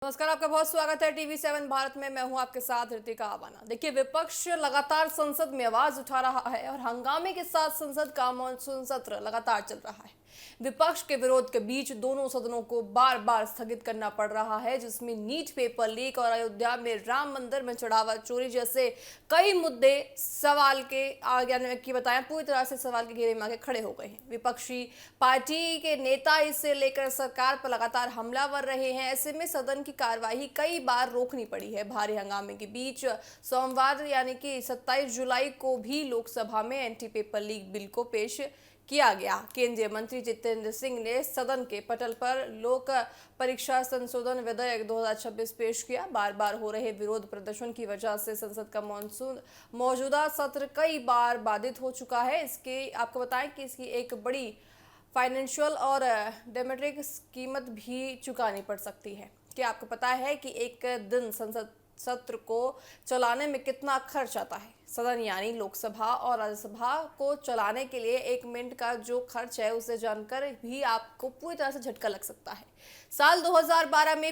नमस्कार, आपका बहुत स्वागत है टीवी 7 भारत में। मैं हूं आपके साथ ऋतिका आवाना। देखिए, विपक्ष लगातार संसद में आवाज उठा रहा है और हंगामे के साथ संसद का मानसून सत्र लगातार चल रहा है। विपक्ष के विरोध के बीच दोनों सदनों को बार बार स्थगित करना पड़ रहा है, जिसमें नीट पेपर लीक और अयोध्या में राम मंदिर में चढ़ावा चोरी जैसे कई मुद्दे सवाल के आगे की बताएं पूरी तरह से सवाल के घेरे में आके खड़े हो गए हैं। विपक्षी पार्टी के नेता इसे लेकर सरकार पर लगातार हमलावर रहे हैं। ऐसे में सदन की कार्यवाही कई बार रोकनी पड़ी है। भारी हंगामे के बीच सोमवार यानी कि 27 जुलाई को भी लोकसभा में एंटी पेपर लीक बिल को पेश किया गया। केंद्रीय मंत्री जितेंद्र सिंह ने सदन के पटल पर लोक परीक्षा संशोधन विधेयक 2026 पेश किया। बार बार हो रहे विरोध प्रदर्शन की वजह से संसद का मानसून मौजूदा सत्र कई बार बाधित हो चुका है। इसके आपको बताएं कि इसकी एक बड़ी फाइनेंशियल और डेमेट्रिक कीमत भी चुकानी पड़ सकती है। क्या आपको पता है कि एक दिन संसद सत्र को चलाने में कितना खर्च आता है? सदन यानी लोकसभा और राज्यसभा को चलाने के लिए 1 मिनट का जो खर्च है उसे जानकर भी आपको पूरी तरह से झटका लग सकता है। साल 2012 में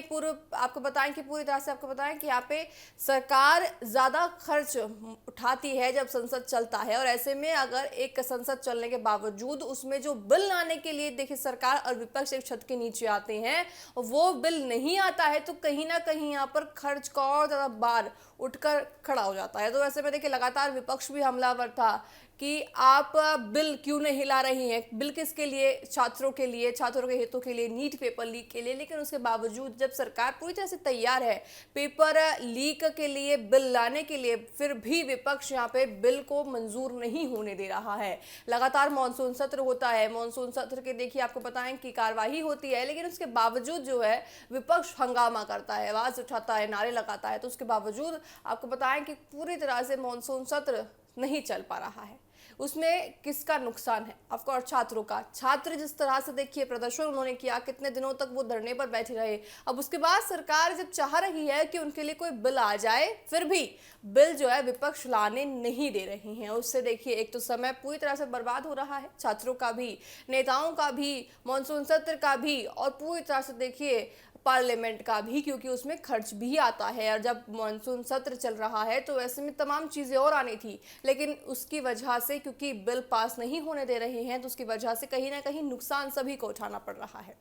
आपको बताएं कि यहाँ पे सरकार ज्यादा खर्च उठाती है जब संसद चलता है, और ऐसे में अगर एक संसद चलने के बावजूद उसमें जो बिल लाने के लिए देखिए सरकार और विपक्ष एक छत के नीचे आते हैं, वो बिल नहीं आता है तो कहीं ना कहीं यहाँ पर खर्च का और ज्यादा बार उठकर खड़ा हो जाता है। तो ऐसे में देखिए लगातार विपक्ष भी हमलावर था कि आप बिल क्यों नहीं ला रही हैं। बिल किसके लिए? छात्रों के लिए, छात्रों के हितों के लिए, नीट पेपर लीक के लिए। लेकिन उसके बावजूद जब सरकार पूरी तरह से तैयार है पेपर लीक के लिए, बिल लाने के लिए, फिर भी विपक्ष यहाँ पे बिल को मंजूर नहीं होने दे रहा है। लगातार मानसून सत्र होता है, मानसून सत्र के देखिए आपको बताएं कि कार्यवाही होती है, लेकिन उसके बावजूद जो है विपक्ष हंगामा करता है, आवाज उठाता है, नारे लगाता है। तो उसके बावजूद आपको बताएं कि पूरी तरह से मानसून सत्र नहीं चल पा रहा है। उसमें किसका नुकसान है? ऑफकोर्स छात्रों का। छात्र जिस तरह से देखिए प्रदर्शन उन्होंने किया, कितने दिनों तक वो धरने पर बैठे रहे। अब उसके बाद सरकार जब चाह रही है कि उनके लिए कोई बिल आ जाए, फिर भी बिल जो है विपक्ष लाने नहीं दे रही हैं। उससे देखिए एक तो समय पूरी तरह से बर्बाद हो रहा है, छात्रों का भी, नेताओं का भी, मानसून सत्र का भी, और पूरी तरह से देखिए पार्लियामेंट का भी, क्योंकि उसमें खर्च भी आता है। और जब मानसून सत्र चल रहा है तो ऐसे में तमाम चीज़ें और आनी थी, लेकिन उसकी वजह से क्योंकि बिल पास नहीं होने दे रहे हैं तो उसकी वजह से कहीं ना कहीं नुकसान सभी को उठाना पड़ रहा है।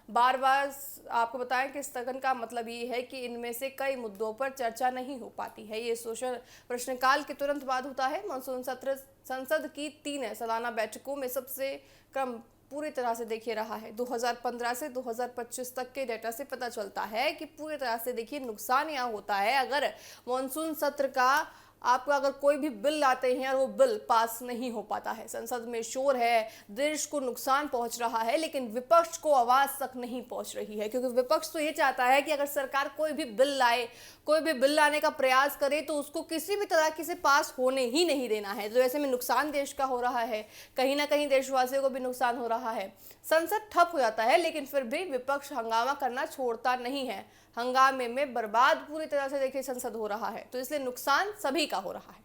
बार बार आपको बताएं कि स्थगन का मतलब ये है कि इनमें से कई मुद्दों पर चर्चा नहीं हो पाती है। ये सोशल प्रश्नकाल के तुरंत बाद होता है। मानसून सत्र संसद की 3 सालाना बैठकों में सबसे कम पूरी तरह से देखिए रहा है। 2015 से 2025 तक के डेटा से पता चलता है कि पूरी तरह से देखिए नुकसान यहाँ होता है अगर मानसून सत्र का आपको अगर कोई भी बिल लाते हैं और वो बिल पास नहीं हो पाता है। संसद में शोर है, देश को नुकसान पहुंच रहा है, लेकिन विपक्ष को आवाज तक नहीं पहुंच रही है, क्योंकि विपक्ष तो ये चाहता है कि अगर सरकार कोई भी बिल लाए, कोई भी बिल लाने का प्रयास करे तो उसको किसी भी तरह से पास होने ही नहीं देना है। तो ऐसे में नुकसान देश का हो रहा है, कहीं ना कहीं देशवासियों को भी नुकसान हो रहा है। संसद ठप हो जाता है, लेकिन फिर भी विपक्ष हंगामा करना छोड़ता नहीं है। हंगामे में बर्बाद पूरी तरह से देखिए संसद हो रहा है, तो इसलिए नुकसान सभी का हो रहा है।